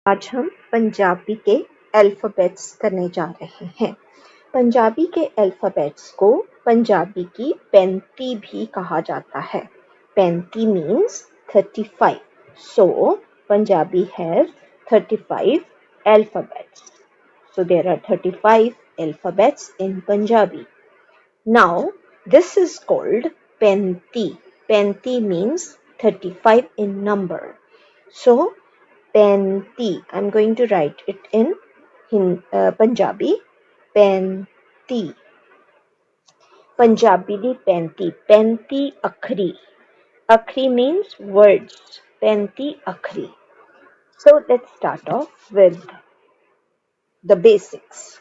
आज हम पंजाबी के अल्फ़ाबेट्स करने जा रहे हैं। पंजाबी के अल्फ़ाबेट्स को पंजाबी की 35 भी कहा जाता है। 35 means 35. So, Punjabi has 35 alphabets. So, there are 35 alphabets in Punjabi. Now, this is called 35. 35 means 35 in number. So, 35. I'm going to write it in Punjabi. 35. Punjabi di 35. 35 akhri. Akhri means words. 35 akhri. So let's start off with the basics.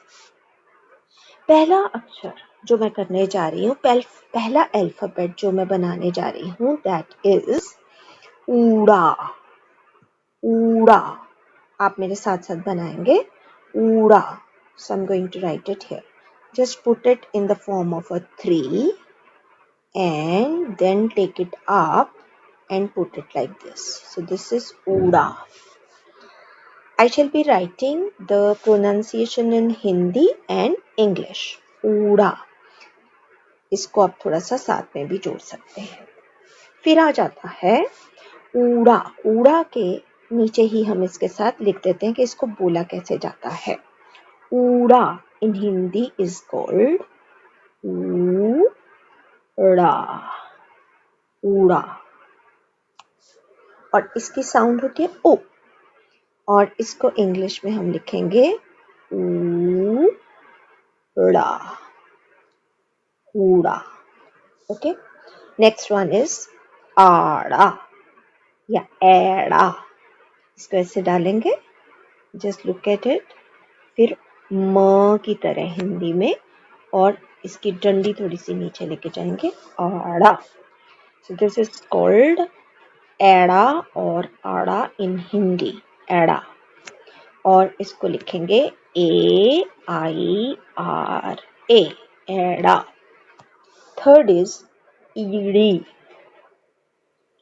पहला अक्षर जो मैं करने जा रही हूँ, पहला alphabet जो मैं बनाने जा रही हूँ, that is ऊड़ा. ऊड़ा. आप मेरे साथ साथ बनाएंगे. ऊड़ा. So I'm going to write it here. Just put it in the form of a 3 and then take it up and put it like this. So this is ऊड़ा. I shall be writing the pronunciation in Hindi and English. ऊड़ा. इसको आप थोड़ा सा साथ में भी जोड़ सकते हैं. फिर आ जाता है ऊड़ा. ऊड़ा के नीचे ही हम इसके साथ लिख देते हैं कि इसको बोला कैसे जाता है. ऊड़ा in Hindi is called ऊड़ा. ऊड़ा. और इसकी साउंड होती है ओ. और इसको इंग्लिश में हम लिखेंगे ऊड़ा. ऊड़ा. ओके. नेक्स्ट वन इज आड़ा या एड़ा. इसको ऐसे डालेंगे. Just look at it. फिर म की तरह हिंदी में और इसकी डंडी थोड़ी सी नीचे लेके जाएंगे. आड़ा. सो दिस इज कॉल्ड एड़ा और आड़ा इन हिंदी. एड़ा. और इसको लिखेंगे AIRA. एड़ा. थर्ड इज ईड़ी.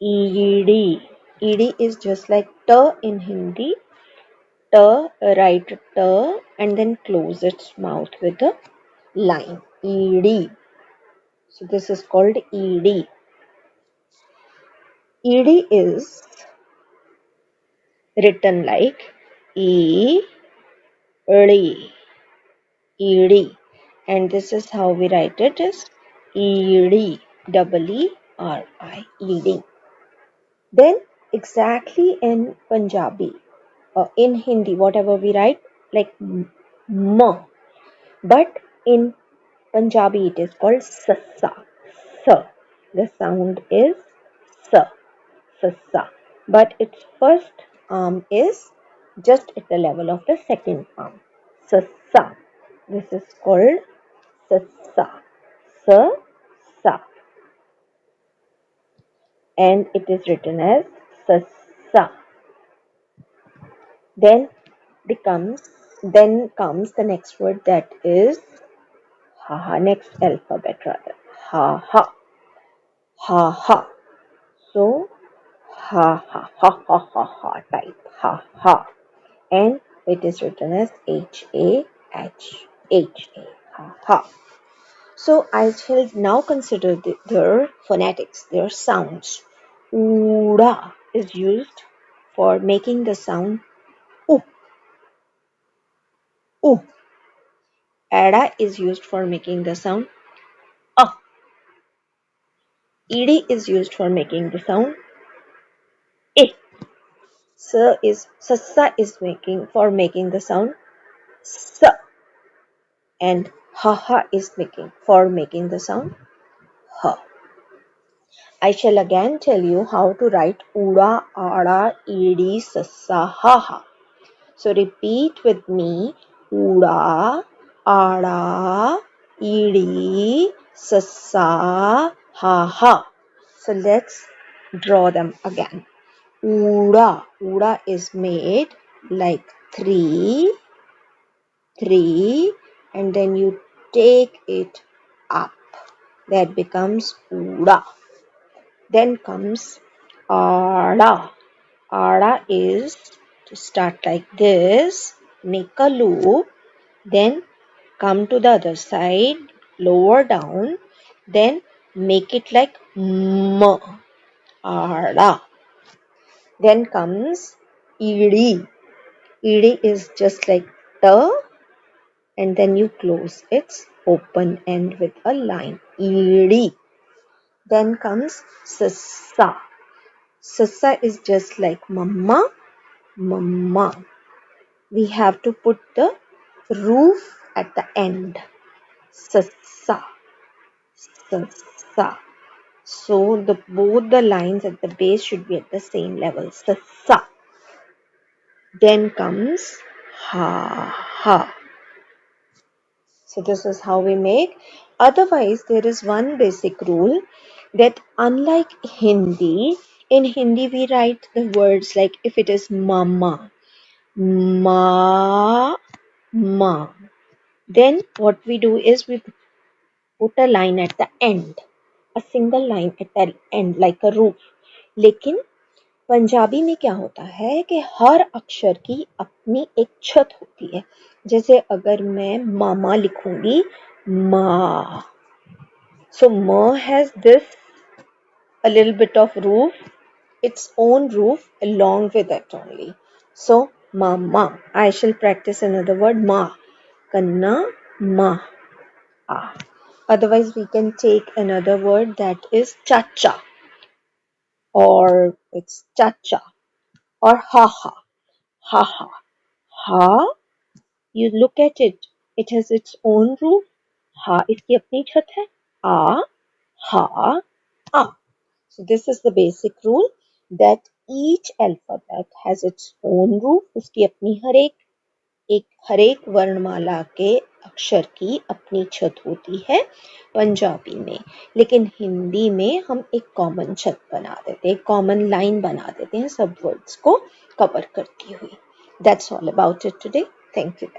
ईड़ी. ईड़ी is just like t in Hindi. T, write t and then close its mouth with a line. ईड़ी. So this is called ईड़ी. ईड़ी is written like E, ड़ी. ईड़ी. And this is how we write it is ईड़ी. EERI. ईड़ी. Then exactly in Punjabi or in Hindi, whatever we write like m. But in Punjabi it is called sassa. Sa. The sound is sa. Sassa. But its first arm is just at the level of the second arm. Sassa. This is called sassa. Sa. Sa. And it is written as sassa. Then comes the next word, that is ha. Next alphabet rather. Ha. Ha. So ha type. Ha. And it is written as HAH. Ha. So I shall now consider their phonetics, their sounds. Ura is used for making the sound U. U. Ada is used for making the sound A. Ed is used for making the sound I. Sassa is making the sound S. And ha is making the sound H. I shall again tell you how to write Uda, Ada, Ed, Sassa, ha. So repeat with me. Uda, Ada, Ed, Sassa, ha. So let's draw them again. Uda. Uda is made like 3, and then you take it up. That becomes Uda. Then comes Ada. Ada is to start like this, make a loop, then come to the other side, lower down, then make it like M, Ada. Then comes ED. ED is just like the, and then you close its open end with a line. ED. Then comes Sassa. Sassa is just like Mama, Mama. We have to put the roof at the end. Sassa, Sassa. So both the lines at the base should be at the same level. Sassa. Then comes Ha, Ha. So this is how we make. Otherwise, there is one basic rule that unlike Hindi, in Hindi we write the words like if it is mama, ma, ma. Then what we do is we put a line at the end, a single line at the end like a roof. लेकिन पंजाबी में क्या होता है कि हर अक्षर की अपनी एक छत होती है. जैसे अगर मैं मामा लिखूंगी मा, so ma has this a little bit of roof, its own roof along with it only. So mama. I shall practice another word ma. Kanna ma. Ah. Otherwise we can take another word that is chacha, or it's chacha, or ha ha. Ha ha. Ha, you look at it. It has its own roof. Ha इसकी अपनी छत है. आ, ha, a. So this is the basic rule that each alphabet has its own roof. उसकी अपनी हर एक वर्णमाला के अक्षर की अपनी छत होती है पंजाबी में. लेकिन हिंदी में हम एक कॉमन छत बना देते हैं, एक कॉमन लाइन बना देते हैं सब वर्ड्स को कवर करती हुई. That's all about it today. Thank you.